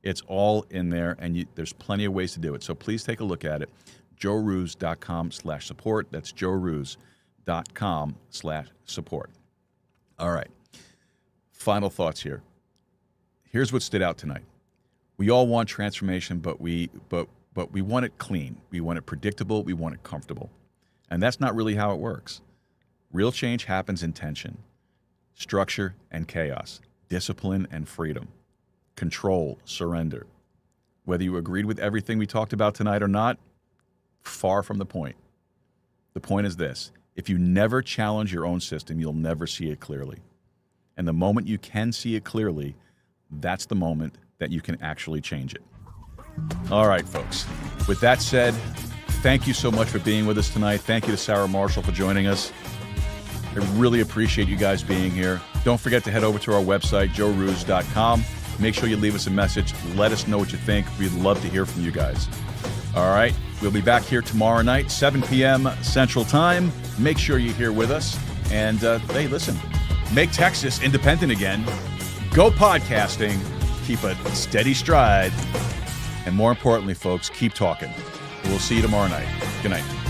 it's all in there, and there's plenty of ways to do it. So please take a look at it, joerooz.com/support. That's joerooz.com/support. All right. Final thoughts here. Here's what stood out tonight. We all want transformation, but we want it clean. We want it predictable. We want it comfortable. And that's not really how it works. Real change happens in tension, structure and chaos, discipline and freedom, control, surrender. Whether you agreed with everything we talked about tonight or not, far from the point. The point is this: if you never challenge your own system, you'll never see it clearly. And the moment you can see it clearly, that's the moment that you can actually change it. All right, folks. With that said, thank you so much for being with us tonight. Thank you to Sarah Marshall for joining us. I really appreciate you guys being here. Don't forget to head over to our website, joerooz.com. Make sure you leave us a message. Let us know what you think. We'd love to hear from you guys. All right. We'll be back here tomorrow night, 7 p.m. Central Time. Make sure you're here with us. And, hey, listen, make Texas independent again. Go podcasting. Keep a steady stride. And more importantly, folks, keep talking. We'll see you tomorrow night. Good night.